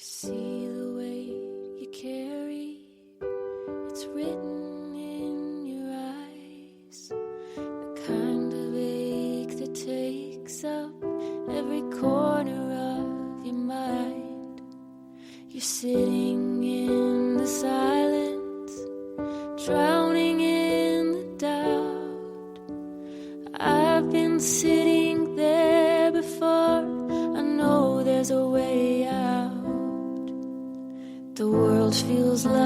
See the weight you carry, it's written in your eyes. The kind of ache that takes up every corner of your mind. You're sitting in the silence, drowning in the doubt. I've been sitting there before, I know there's a way out. The world feels like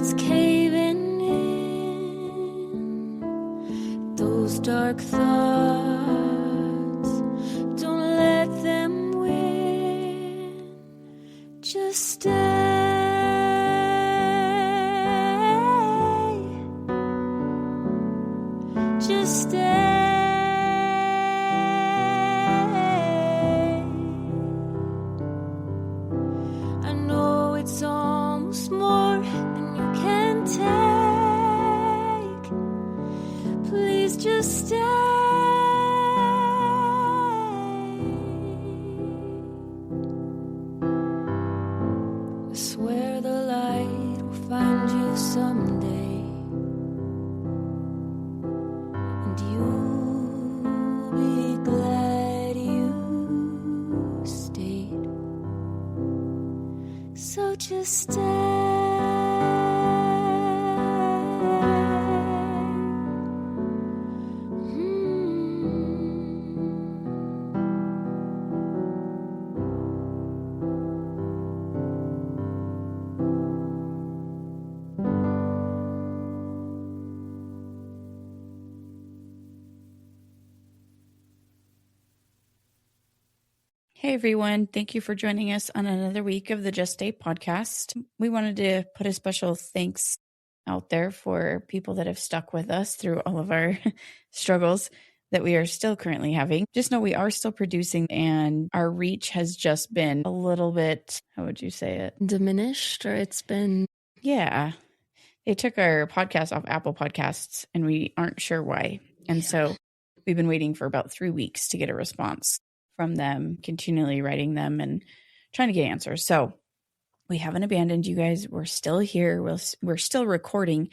it's caving in. Those dark thoughts, don't let them win. Just stay. Just stay. It's almost more than you can take. Please just stay. I swear the light will find you someday, and you'll be glad you stayed. So just stay. Hey everyone, thank you for joining us on another week of the Just Stay podcast. We wanted to put a special thanks out there for people that have stuck with us through all of our struggles that we are still currently having. Just know we are still producing, and our reach has just been a little bit, how would you say it? Diminished, or it's been... Yeah. They took our podcast off Apple Podcasts, and we aren't sure why. And so we've been waiting for about 3 weeks to get a response from them, continually writing them and trying to get answers. So we haven't abandoned you guys. We're still here. We're still recording.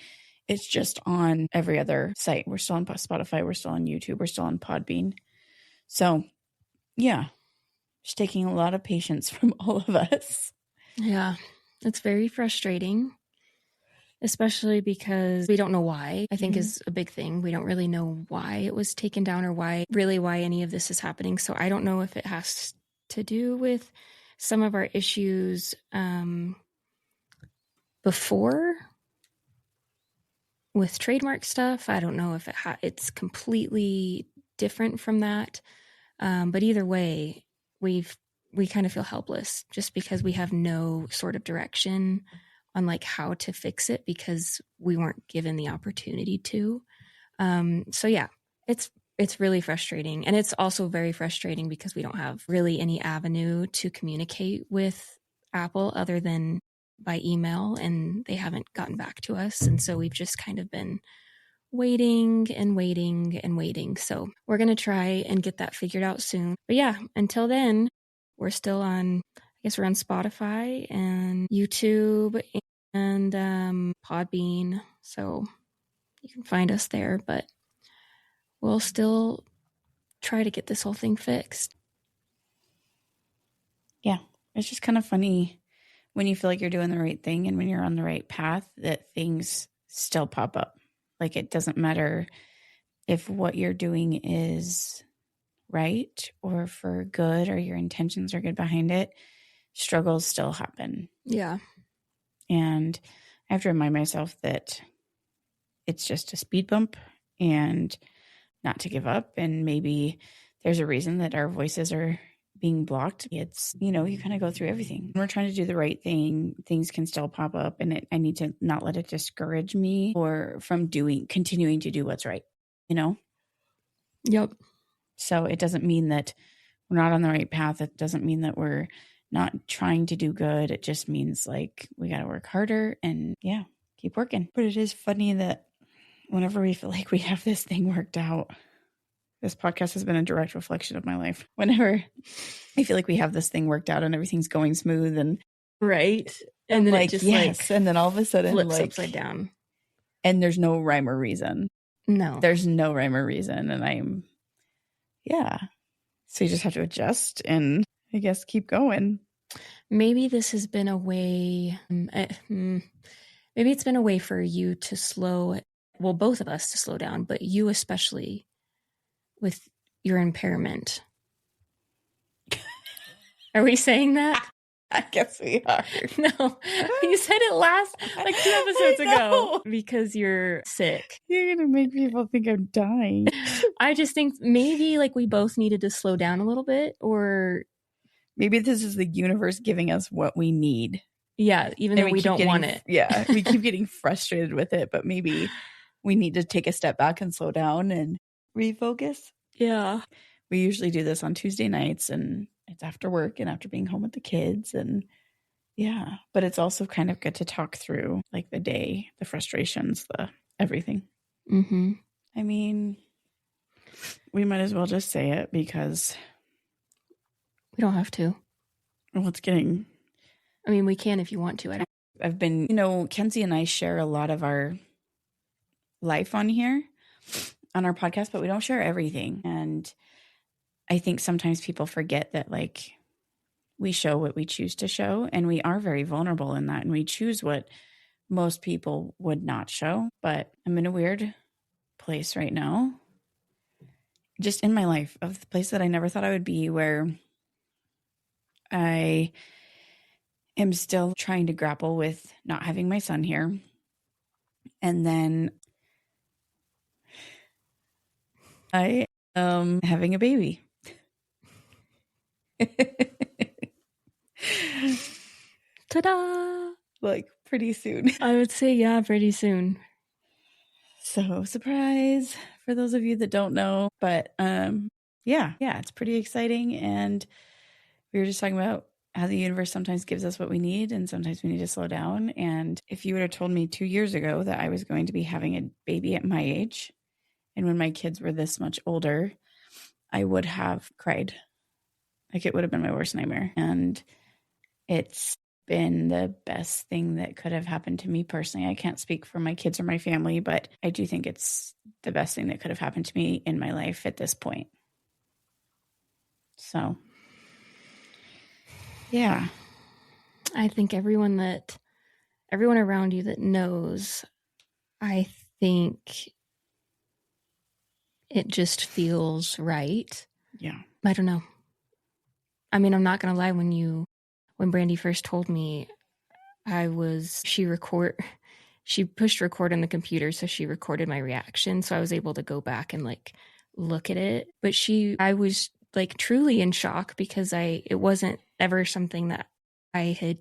It's just on every other site. We're still on Spotify. We're still on YouTube. We're still on Podbean. So yeah, it's taking a lot of patience from all of us. Yeah, it's very frustrating, especially because we don't know why, I think is a big thing. We don't really know why it was taken down or why any of this is happening. So I don't know if it has to do with some of our issues before with trademark stuff. I don't know if it's completely different from that. But either way, we kind of feel helpless just because we have no sort of direction on like how to fix it because we weren't given the opportunity to. So yeah, it's really frustrating. And it's also very frustrating because we don't have really any avenue to communicate with Apple other than by email, and they haven't gotten back to us. And so we've just kind of been waiting and waiting and waiting. So we're going to try and get that figured out soon. But yeah, until then, we're still on, I guess we're on Spotify and YouTube and Podbean. So you can find us there, but we'll still try to get this whole thing fixed. Yeah, it's just kind of funny when you feel like you're doing the right thing and when you're on the right path that things still pop up. Like it doesn't matter if what you're doing is right or for good or your intentions are good behind it, struggles still happen. Yeah. And I have to remind myself that it's just a speed bump and not to give up. And maybe there's a reason that our voices are being blocked. It's, you kind of go through everything. When we're trying to do the right thing, things can still pop up, and I need to not let it discourage me or from continuing to do what's right, Yep. So it doesn't mean that we're not on the right path. It doesn't mean that we're not trying to do good. It just means like we got to work harder and keep working. But it is funny that whenever we feel like we have this thing worked out, This podcast has been a direct reflection of my life. Whenever I feel like we have this thing worked out and everything's going smooth and right. And And then like, it just yes. And then all of a sudden, flips like, upside down. And there's no rhyme or reason. No. There's no rhyme or reason. And so you just have to adjust and I guess keep going. Maybe this has been a way, maybe it's been a way for you to both of us to slow down, but you especially with your impairment. Are we saying that? I guess we are. No, you said it like 2 episodes ago because you're sick. You're going to make people think I'm dying. I just think maybe like we both needed to slow down a little bit, or maybe this is the universe giving us what we need. Yeah, even though we don't want it. Yeah, we keep getting frustrated with it, but maybe we need to take a step back and slow down and refocus. Yeah. We usually do this on Tuesday nights and it's after work and after being home with the kids. And yeah, but it's also kind of good to talk through like the day, the frustrations, the everything. Mm-hmm. I mean, we might as well just say it because we don't have to. Well, it's getting... I mean, we can if you want to. I've been, Kenzie and I share a lot of our life on here, on our podcast, but we don't share everything. And I think sometimes people forget that, like, we show what we choose to show, and we are very vulnerable in that, and we choose what most people would not show. But I'm in a weird place right now, just in my life, of the place that I never thought I would be, where I am still trying to grapple with not having my son here. And then I am having a baby. Ta-da! Like pretty soon. I would say, yeah, pretty soon. So surprise for those of you that don't know. But yeah, it's pretty exciting. And we were just talking about how the universe sometimes gives us what we need and sometimes we need to slow down. And if you would have told me 2 years ago that I was going to be having a baby at my age and when my kids were this much older, I would have cried. Like, it would have been my worst nightmare. And it's been the best thing that could have happened to me personally. I can't speak for my kids or my family, but I do think it's the best thing that could have happened to me in my life at this point. So, yeah. I think everyone around you that knows, I think it just feels right. Yeah. I don't know. I mean, I'm not going to lie. When Brandy first told me, she pushed record on the computer. So she recorded my reaction. So I was able to go back and like look at it. But I was like truly in shock because it wasn't ever something that I had,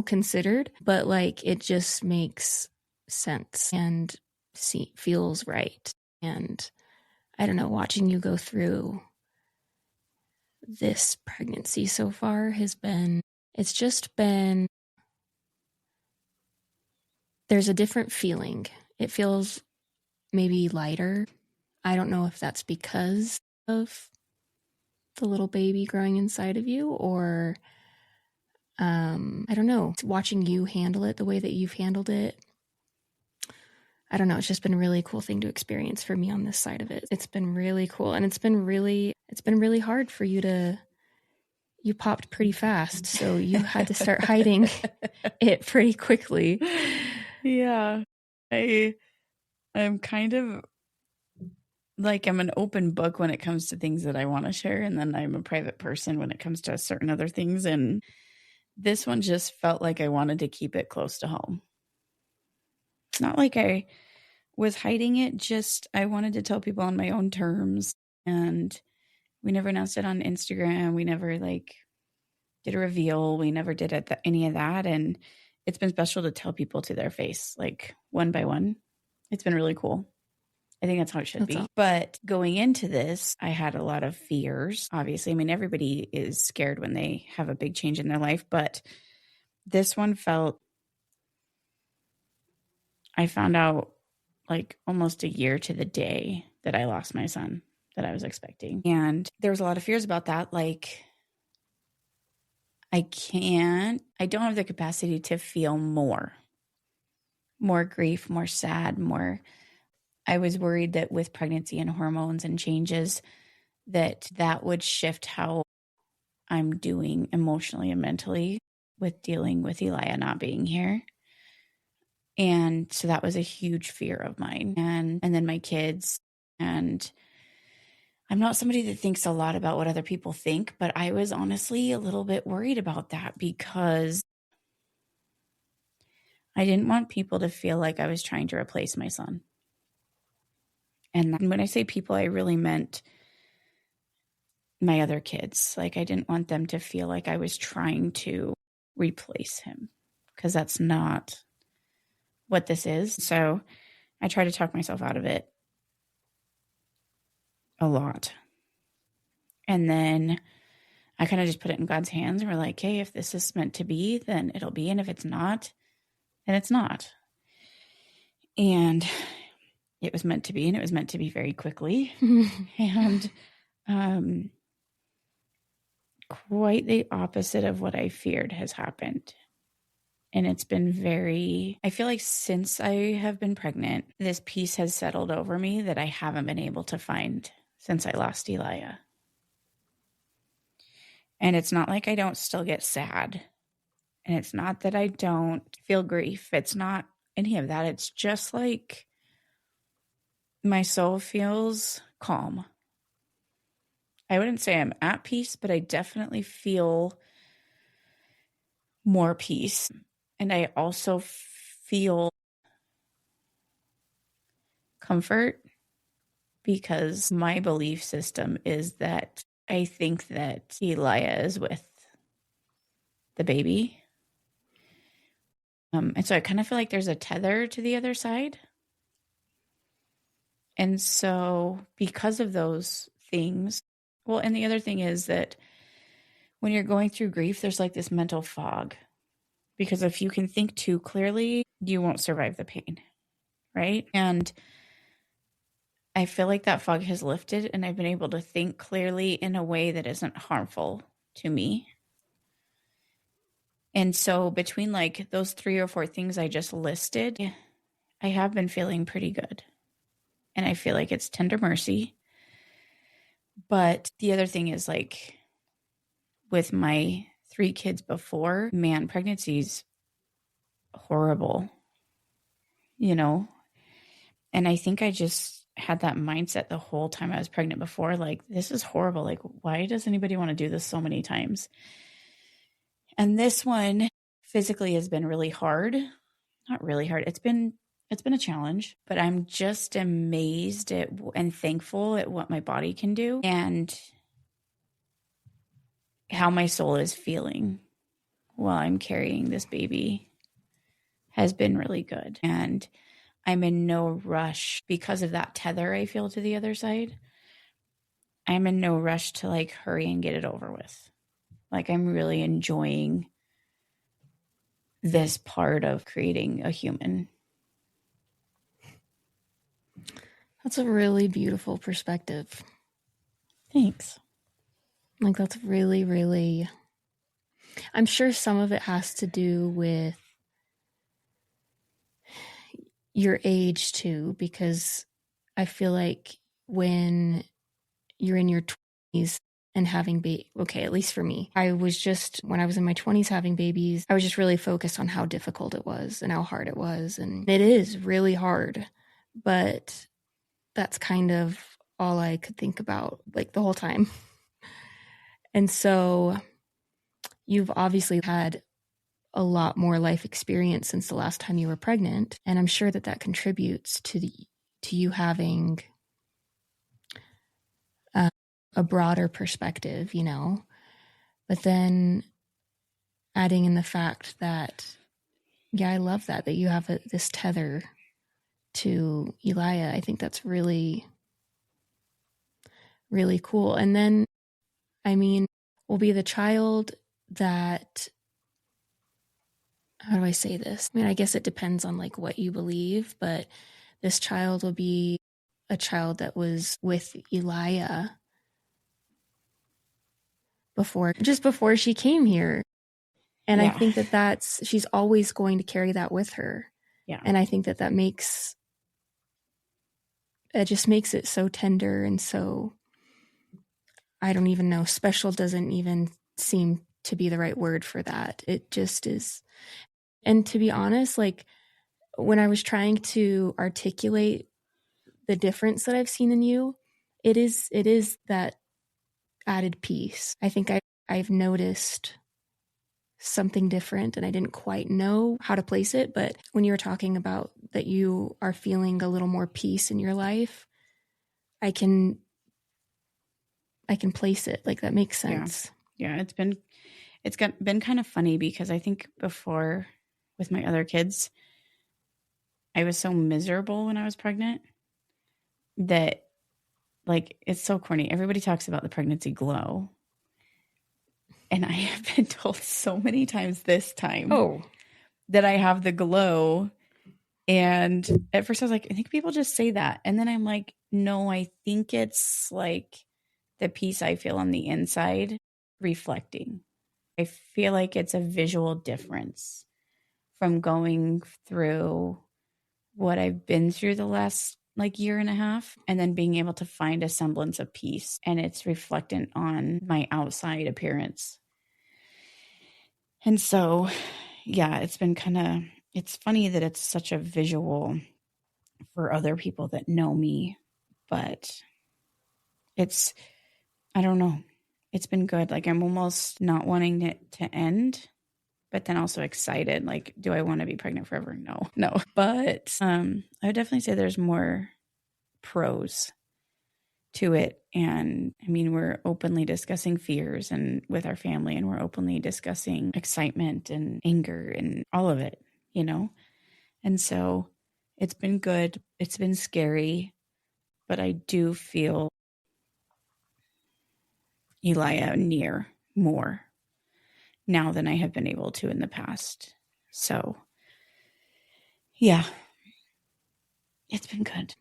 considered, but like, it just makes sense and feels right. And I don't know, watching you go through this pregnancy so far it's just been, there's a different feeling. It feels maybe lighter. I don't know if that's because of the little baby growing inside of you or, I don't know, watching you handle it the way that you've handled it. I don't know. It's just been a really cool thing to experience for me on this side of it. It's been really cool. And it's been really hard for you popped pretty fast. So you had to start hiding it pretty quickly. Yeah. I'm kind of like, I'm an open book when it comes to things that I want to share. And then I'm a private person when it comes to certain other things. And this one just felt like I wanted to keep it close to home. It's not like I was hiding it, just I wanted to tell people on my own terms. And we never announced it on Instagram. We never like did a reveal. We never did any of that. And it's been special to tell people to their face, like one by one. It's been really cool. I think that's how it should be. Awesome. But going into this, I had a lot of fears. Obviously, I mean, everybody is scared when they have a big change in their life, but this one I found out like almost a year to the day that I lost my son. that I was expecting. And there was a lot of fears about that. Like, I don't have the capacity to feel more grief, more sad, more. I was worried that with pregnancy and hormones and changes, that would shift how I'm doing emotionally and mentally with dealing with Elia not being here. And so that was a huge fear of mine. And then my kids. And I'm not somebody that thinks a lot about what other people think, but I was honestly a little bit worried about that because I didn't want people to feel like I was trying to replace my son. And when I say people, I really meant my other kids. Like, I didn't want them to feel like I was trying to replace him, because that's not what this is. So I try to talk myself out of it a lot. And then I kind of just put it in God's hands. And we're like, hey, if this is meant to be, then it'll be. And if it's not, then it's not. And it was meant to be, and it was meant to be very quickly. And quite the opposite of what I feared has happened. And it's been I feel like since I have been pregnant, this peace has settled over me that I haven't been able to find since I lost Elia. And it's not like I don't still get sad. And it's not that I don't feel grief. It's not any of that. It's just like my soul feels calm. I wouldn't say I'm at peace, but I definitely feel more peace. And I also feel comfort, because my belief system is that I think that Elia is with the baby. And so I kind of feel like there's a tether to the other side. And so because of those things, well, and the other thing is that when you're going through grief, there's like this mental fog, because if you can think too clearly, you won't survive the pain, right? And I feel like that fog has lifted, and I've been able to think clearly in a way that isn't harmful to me. And so between like those 3 or 4 things I just listed, I have been feeling pretty good. And I feel like it's tender mercy. But the other thing is, like, with my 3 kids before, man, pregnancy's horrible, you know? And I think I just had that mindset the whole time I was pregnant before, like, this is horrible. Like, why does anybody want to do this so many times? And this one physically has been really hard. Not really hard. It's been a challenge, but I'm just amazed at and thankful at what my body can do and how my soul is feeling while I'm carrying this baby has been really good. And I'm in no rush because of that tether I feel to the other side. I'm in no rush to like hurry and get it over with. Like, I'm really enjoying this part of creating a human. That's a really beautiful perspective. Thanks. Like, that's really, really, I'm sure some of it has to do with your age too, because I feel like when you're in your 20s and having okay, at least for me, I was just, when I was in my 20s having babies, I was just really focused on how difficult it was and how hard it was. And it is really hard, but that's kind of all I could think about like the whole time. And so you've obviously had a lot more life experience since the last time you were pregnant, and I'm sure that contributes to you having a broader perspective, you know. But then adding in the fact that, yeah, I love that you have this tether to Elia. I think that's really, really cool. And then, I mean, will be the child that, how do I say this? I mean, I guess it depends on like what you believe, but this child will be a child that was with Elia before she came here. And I think that she's always going to carry that with her. Yeah. And I think that just makes it so tender and so, I don't even know, special doesn't even seem to be the right word for that. It just is. And to be honest, like when I was trying to articulate the difference that I've seen in you, it is that added piece. I think I've noticed something different and I didn't quite know how to place it. But when you were talking about that you are feeling a little more peace in your life, I can place it. Like that makes sense. Yeah. It's been kind of funny because I think before with my other kids, I was so miserable when I was pregnant that, like, it's so corny. Everybody talks about the pregnancy glow. And I have been told so many times this time that I have the glow. And at first I was like, I think people just say that. And then I'm like, no, I think it's like the peace I feel on the inside reflecting. I feel like it's a visual difference from going through what I've been through the last like year and a half and then being able to find a semblance of peace, and it's reflectant on my outside appearance. And so, yeah, it's been it's funny that it's such a visual for other people that know me, but I don't know. It's been good. Like I'm almost not wanting it to end, but then also excited. Like, do I want to be pregnant forever? No. But I would definitely say there's more pros to it. And I mean, we're openly discussing fears and with our family, and we're openly discussing excitement and anger and all of it, you know? And so it's been good. It's been scary, but I do feel Elia near more now than I have been able to in the past. So yeah, it's been good.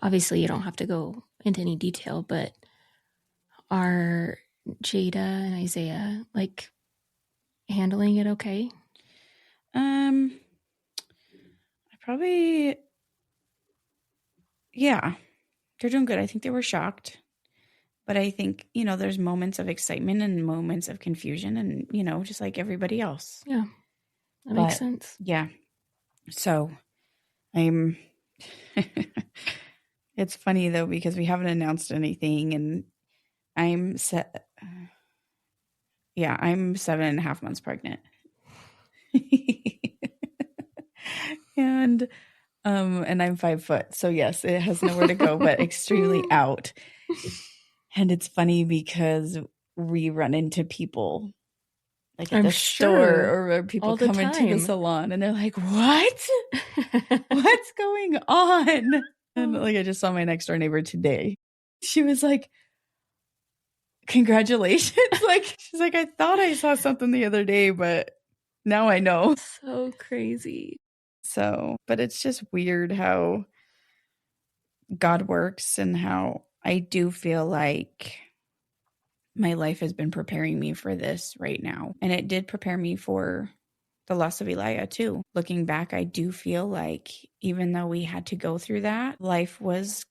Obviously, you don't have to go into any detail, but are Jada and Isaiah like handling it okay? Yeah, they're doing good. I think they were shocked, but I think, there's moments of excitement and moments of confusion and, just like everybody else. Yeah, that makes sense. Yeah. So it's funny though, because we haven't announced anything and I'm 7.5 months pregnant. And I'm 5 foot. So yes, it has nowhere to go, but extremely out. And it's funny because we run into people like at the store or people come into the salon and they're like, what? What's going on? And like, I just saw my next door neighbor today. She was like, congratulations. Like, she's like, I thought I saw something the other day, but now I know. So crazy. So, but it's just weird how God works and how I do feel like my life has been preparing me for this right now. And it did prepare me for the loss of Elia too. Looking back, I do feel like even though we had to go through that, life was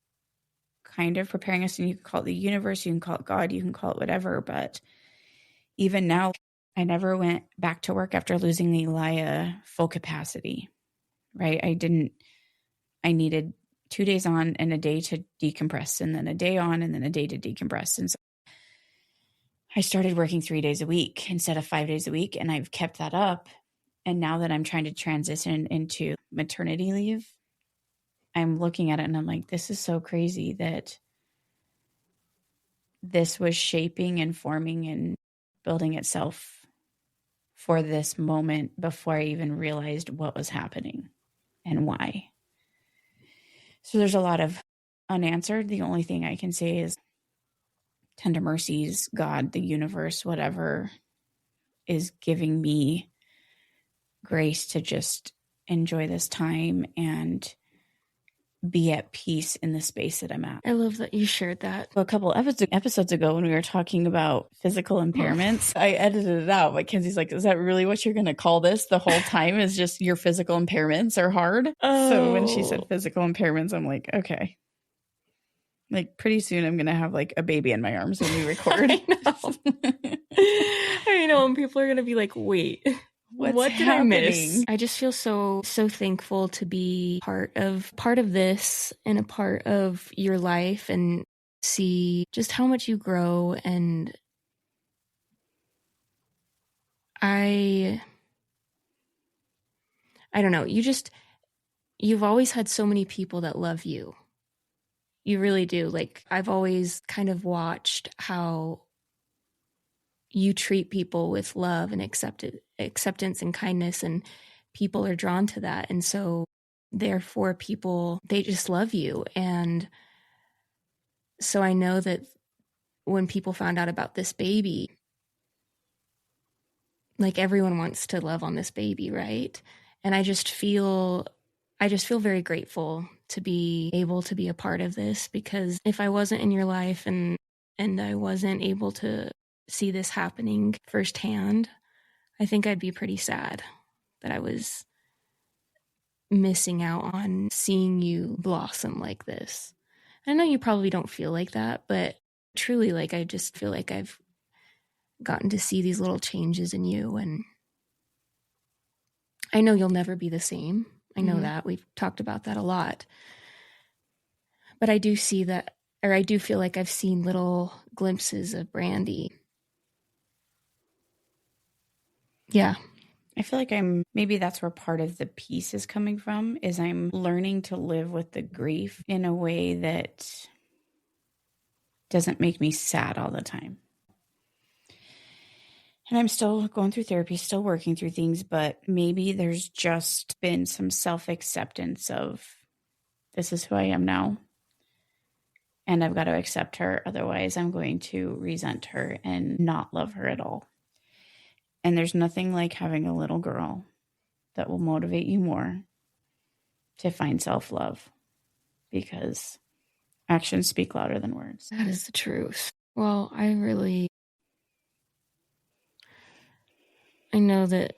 kind of preparing us, and you can call it the universe, you can call it God, you can call it whatever. But even now, I never went back to work after losing Elia full capacity, right? I needed 2 days on and a day to decompress, and then a day on and then a day to decompress. And so I started working 3 days a week instead of 5 days a week. And I've kept that up. And now that I'm trying to transition into maternity leave, I'm looking at it and I'm like, this is so crazy that this was shaping and forming and building itself for this moment before I even realized what was happening and why. So there's a lot of unanswered. The only thing I can say is tender mercies, God, the universe, whatever, is giving me grace to just enjoy this time and be at peace in the space that I'm at. I love that you shared that. So a couple episodes ago when we were talking about physical impairments, I edited it out. But Kenzie's like, is that really what you're going to call this the whole time, is just your physical impairments are hard? So when she said physical impairments, I'm like, okay. Like pretty soon I'm going to have like a baby in my arms when we record. I know. I know. And people are going to be like, wait, what did I miss? I just feel so thankful to be part of this and a part of your life, and see just how much you grow. And I don't know, you've always had so many people that love you. You really do. Like, I've always kind of watched how you treat people with love and acceptance and kindness, and people are drawn to that. And so therefore people, they just love you. And so I know that when people found out about this baby, like, everyone wants to love on this baby, right? And I just feel very grateful to be able to be a part of this, because if I wasn't in your life and I wasn't able to see this happening firsthand, I think I'd be pretty sad that I was missing out on seeing you blossom like this. I know you probably don't feel like that, but truly, like, I just feel like I've gotten to see these little changes in you, and I know you'll never be the same. I know that. We've talked about that a lot. But I do see that, or I do feel like I've seen little glimpses of Brandy. Yeah. I feel like maybe that's where part of the peace is coming from, is I'm learning to live with the grief in a way that doesn't make me sad all the time. And I'm still going through therapy, still working through things, but maybe there's just been some self-acceptance of, this is who I am now, and I've got to accept her. Otherwise, I'm going to resent her and not love her at all. And there's nothing like having a little girl that will motivate you more to find self-love, because actions speak louder than words. That is the truth. Well, I know that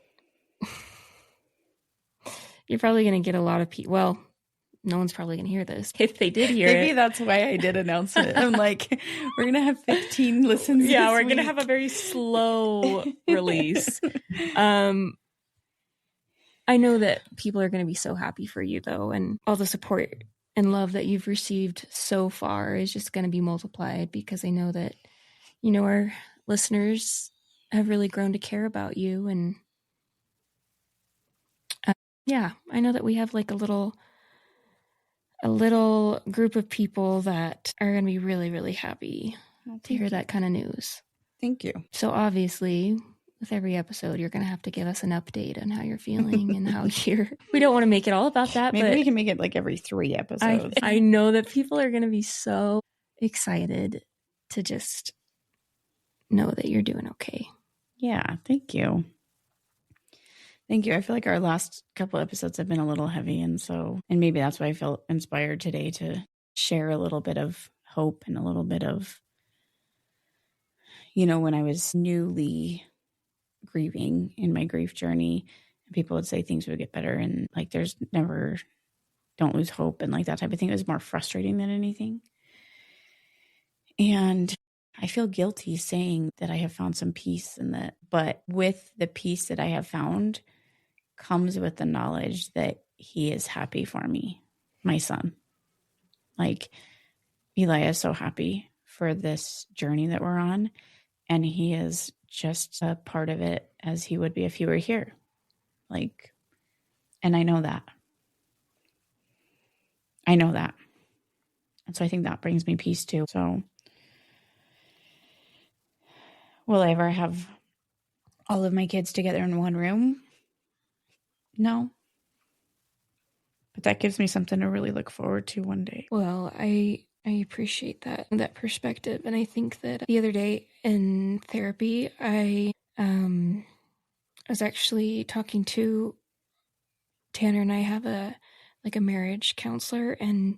you're probably going to get a lot of people. Well, no one's probably going to hear this. If they did hear Maybe that's why I did announce it. I'm like, we're going to have 15 listens. Yeah, we're going to have a very slow release. I know that people are going to be so happy for you, though, and all the support and love that you've received so far is just going to be multiplied, because I know that, our listeners have really grown to care about you. And yeah, I know that we have like a little group of people that are going to be really, really happy to hear that kind of news. Thank you. So obviously, with every episode, you're going to have to give us an update on how you're feeling and how we don't want to make it all about that. Maybe but we can make it like every 3 episodes. I know that people are going to be so excited to just know that you're doing okay. Yeah, thank you. Thank you. I feel like our last couple episodes have been a little heavy, and maybe that's why I felt inspired today to share a little bit of hope and a little bit of, when I was newly grieving in my grief journey, people would say things would get better, and like there's never, don't lose hope, and like that type of thing. It was more frustrating than anything. And I feel guilty saying that I have found some peace in that, but with the peace that I have found comes with the knowledge that he is happy for me, my son. Like, Eli is so happy for this journey that we're on, and he is just a part of it as he would be if he were here. Like, and I know that. And so I think that brings me peace too. So will I ever have all of my kids together in one room? No. But that gives me something to really look forward to one day. Well, I appreciate that perspective. And I think that the other day in therapy, I was actually talking to Tanner, and I have a like a marriage counselor, and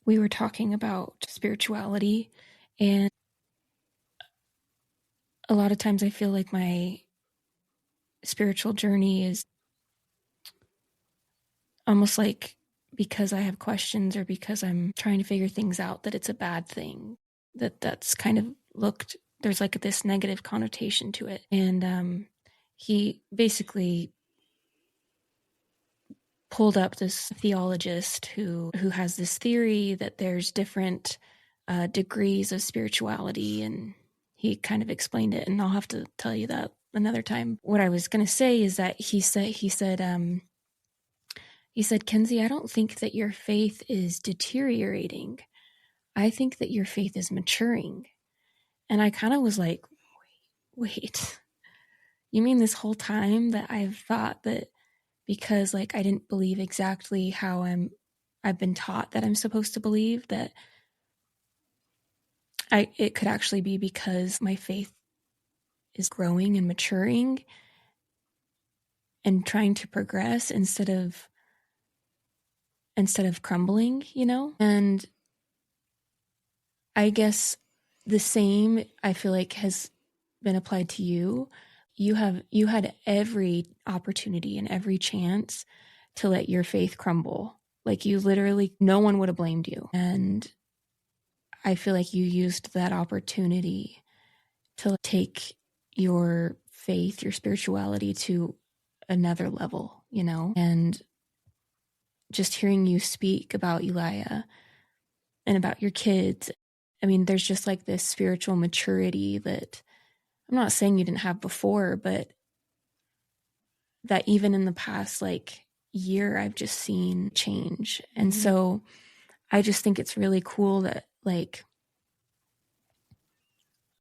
we were talking about spirituality. And a lot of times I feel like my spiritual journey is almost like because I have questions or because I'm trying to figure things out, that it's a bad thing, that's kind of looked, there's like this negative connotation to it. And he basically pulled up this theologist who has this theory that there's different degrees of spirituality, and he kind of explained it, and I'll have to tell you that another time. What I was going to say is that he said, Kenzie, I don't think that your faith is deteriorating. I think that your faith is maturing. And I kind of was like, wait, you mean this whole time that I've thought that because like I didn't believe exactly how I've been taught that I'm supposed to believe, that it could actually be because my faith is growing and maturing and trying to progress instead of crumbling, you know? And I guess the same, I feel like, has been applied to you. You had every opportunity and every chance to let your faith crumble. Like, you literally, no one would have blamed you. And I feel like you used that opportunity to take your faith, your spirituality to another level, you know? And just hearing you speak about Elijah and about your kids, I mean, there's just like this spiritual maturity that I'm not saying you didn't have before, but that even in the past like year, I've just seen change. And so I just think it's really cool that, like,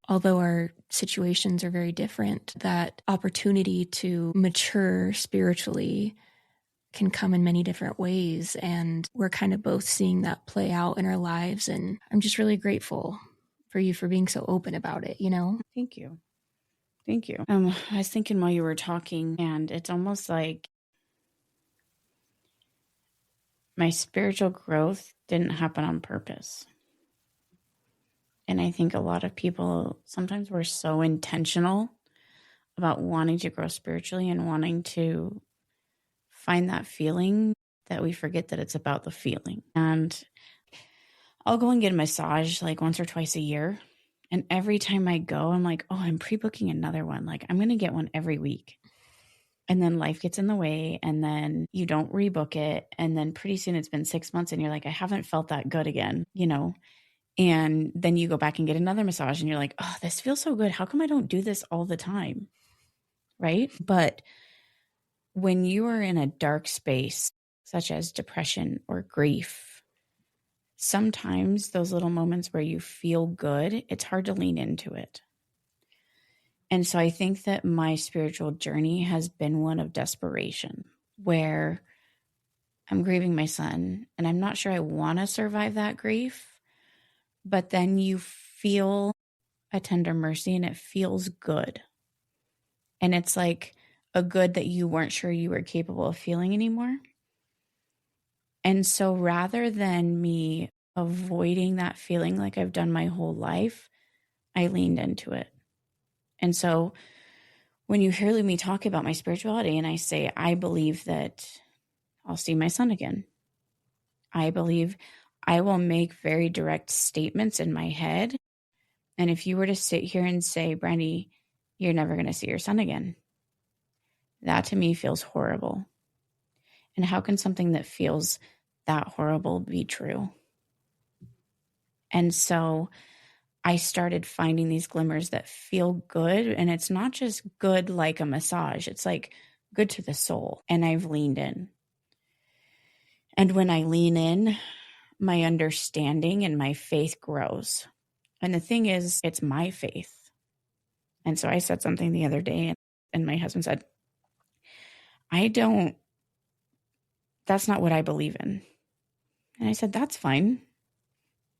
although our situations are very different, that opportunity to mature spiritually can come in many different ways. And we're kind of both seeing that play out in our lives. And I'm just really grateful for you for being so open about it, you know? Thank you. Thank you. I was thinking while you were talking, and it's almost like my spiritual growth didn't happen on purpose. And I think a lot of people, sometimes we're so intentional about wanting to grow spiritually and wanting to find that feeling that we forget that it's about the feeling. And I'll go and get a massage like once or twice a year. And every time I go, I'm like, oh, I'm pre-booking another one. Like, I'm going to get one every week. And then life gets in the way, and then you don't rebook it. And then pretty soon it's been 6 months and you're like, I haven't felt that good again, you know? And then you go back and get another massage and you're like, oh, this feels so good. How come I don't do this all the time? Right? But when you are in a dark space, such as depression or grief, sometimes those little moments where you feel good, it's hard to lean into it. And so I think that my spiritual journey has been one of desperation, where I'm grieving my son and I'm not sure I want to survive that grief, but then you feel a tender mercy and it feels good. And it's like a good that you weren't sure you were capable of feeling anymore. And so rather than me avoiding that feeling like I've done my whole life, I leaned into it. And so when you hear me talk about my spirituality and I say, I believe that I'll see my son again. I believe I will make very direct statements in my head. And if you were to sit here and say, Brandy, you're never going to see your son again, that to me feels horrible. And how can something that feels that horrible be true? And so I started finding these glimmers that feel good. And it's not just good like a massage. It's like good to the soul. And I've leaned in. And when I lean in, my understanding and my faith grows. And the thing is, it's my faith. And so I said something the other day, and my husband said, that's not what I believe in. And I said, that's fine.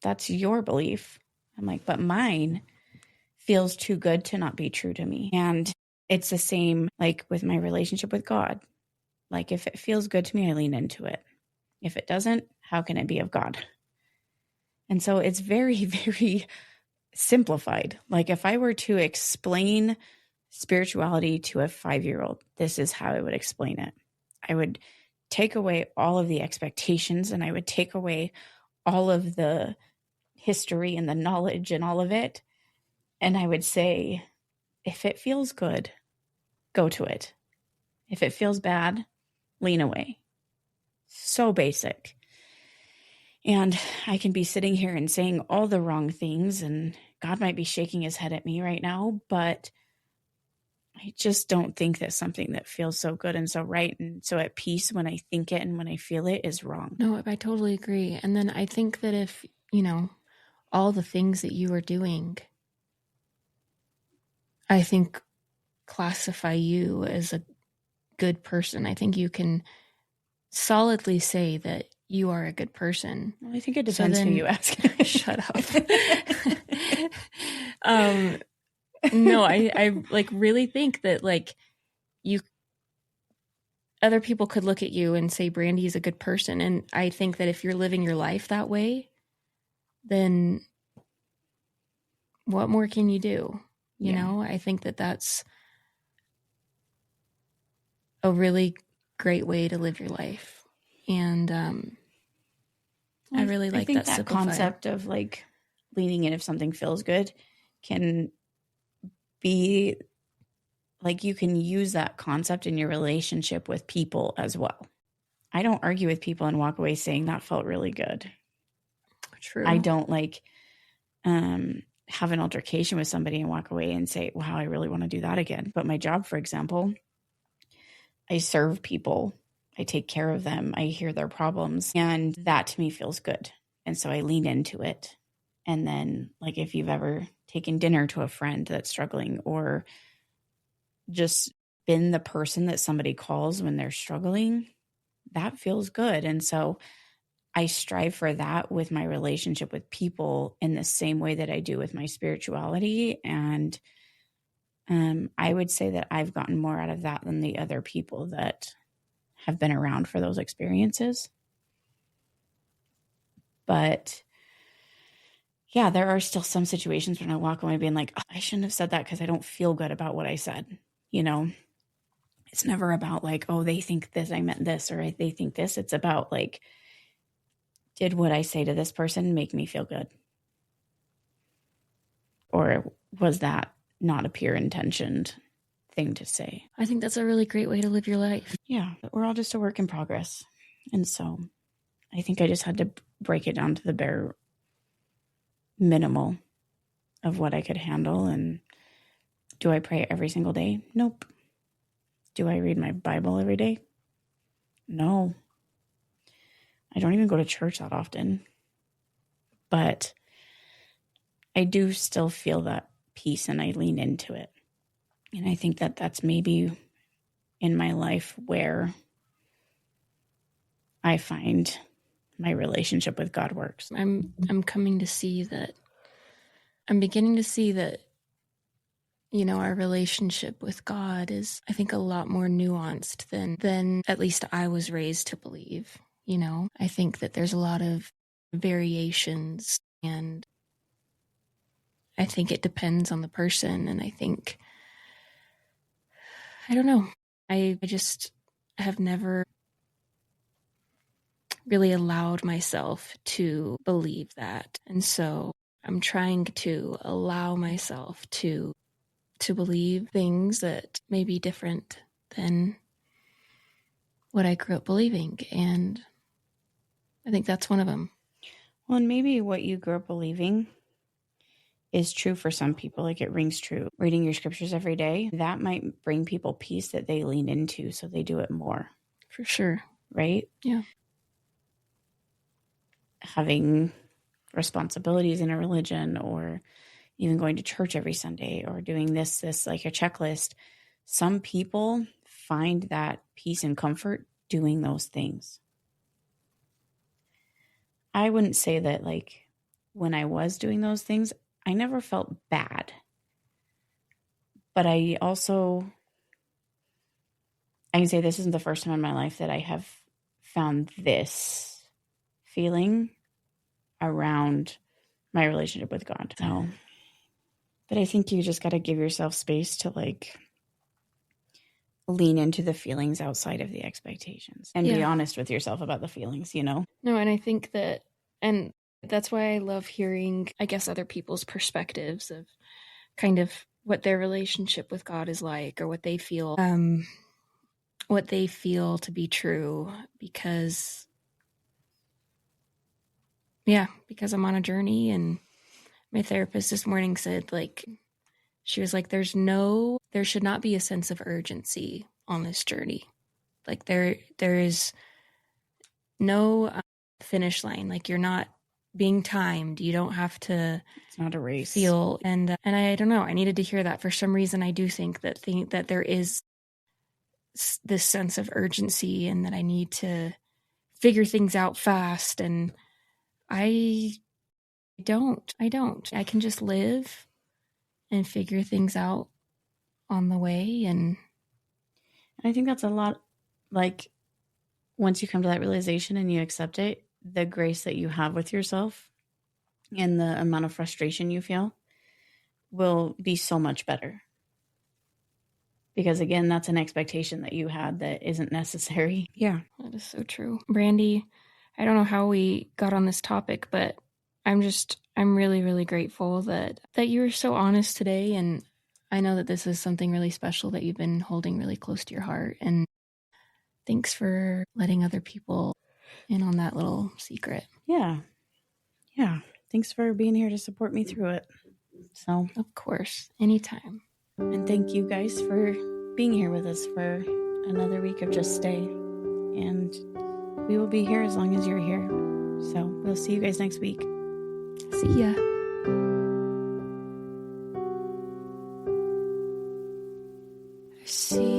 That's your belief. I'm like, but mine feels too good to not be true to me. And it's the same like with my relationship with God. Like, if it feels good to me, I lean into it. If it doesn't, how can it be of God? And so it's very, very simplified. Like, if I were to explain spirituality to a 5-year-old, this is how I would explain it. I would take away all of the expectations, and I would take away all of the history and the knowledge and all of it. And I would say, if it feels good, go to it. If it feels bad, lean away. So basic. And I can be sitting here and saying all the wrong things, and God might be shaking his head at me right now, but I just don't think that something that feels so good and so right and so at peace when I think it and when I feel it is wrong. No, I totally agree. And then I think that if, all the things that you are doing, I think classify you as a good person. I think you can solidly say that you are a good person. Well, I think it depends who you ask. Shut up. No, I like really think that like other people could look at you and say Brandy is a good person. And I think that if you're living your life that way, then what more can you do? You know, I think that that's a really great way to live your life. And I really like that concept of like leaning in if something feels good can be like, you can use that concept in your relationship with people as well. I don't argue with people and walk away saying that felt really good. True. I don't like have an altercation with somebody and walk away and say, wow, I really want to do that again. But my job, for example, I serve people. I take care of them. I hear their problems. And that to me feels good. And so I lean into it. And then, like, if you've ever taken dinner to a friend that's struggling, or just been the person that somebody calls when they're struggling, that feels good. And so I strive for that with my relationship with people in the same way that I do with my spirituality. And I would say that I've gotten more out of that than the other people that have been around for those experiences. But yeah, there are still some situations when I walk away being like, oh, I shouldn't have said that because I don't feel good about what I said. You know, it's never about like, oh, they think this, I meant this, or they think this. It's about like, did what I say to this person make me feel good? Or was that not a pure intentioned thing to say? I think that's a really great way to live your life. Yeah, but we're all just a work in progress. And so I think I just had to break it down to the bare minimal of what I could handle. And do I pray every single day? Nope. Do I read my Bible every day? No. I don't even go to church that often. But I do still feel that peace, and I lean into it. And I think that that's maybe in my life where I find my relationship with God works. I'm coming to see that, I'm beginning to see that, you know, our relationship with God is, I think, a lot more nuanced than at least I was raised to believe. You know, I think that there's a lot of variations, and I think it depends on the person. And I think, I don't know, I just have never really allowed myself to believe that. And so I'm trying to allow myself to believe things that may be different than what I grew up believing. And I think that's one of them. Well, and maybe what you grew up believing is true for some people. Like, it rings true. Reading your scriptures every day, that might bring people peace that they lean into, so they do it more. For sure. Right? Yeah. Having responsibilities in a religion, or even going to church every Sunday, or doing this like a checklist. Some people find that peace and comfort doing those things. I wouldn't say that, like, when I was doing those things, I never felt bad. But I I can say this isn't the first time in my life that I have found this feeling around my relationship with God. So, but I think you just got to give yourself space to like lean into the feelings outside of the expectations and be honest with yourself about the feelings, you know? No, and I think that, and that's why I love hearing, I guess, other people's perspectives of kind of what their relationship with God is like, or what they feel to be true, because I'm on a journey. And my therapist this morning said, like, she was like, there should not be a sense of urgency on this journey. Like there is no finish line. Like you're not being timed. You don't have to. It's not a race. Feel and I don't know. I needed to hear that. For some reason, I do think that there is this sense of urgency, and that I need to figure things out fast. And I don't. I can just live and figure things out on the way. And I think that's a lot, like, once you come to that realization and you accept it, the grace that you have with yourself and the amount of frustration you feel will be so much better. Because again, that's an expectation that you had that isn't necessary. Yeah. That is so true. Brandy, I don't know how we got on this topic, but I'm really, really grateful that you were so honest today. And I know that this is something really special that you've been holding really close to your heart. And thanks for letting other people in on that little secret. Yeah. Yeah. Thanks for being here to support me through it. So, of course, anytime. And thank you guys for being here with us for another week of Just Stay. And we will be here as long as you're here. So we'll see you guys next week. See ya. See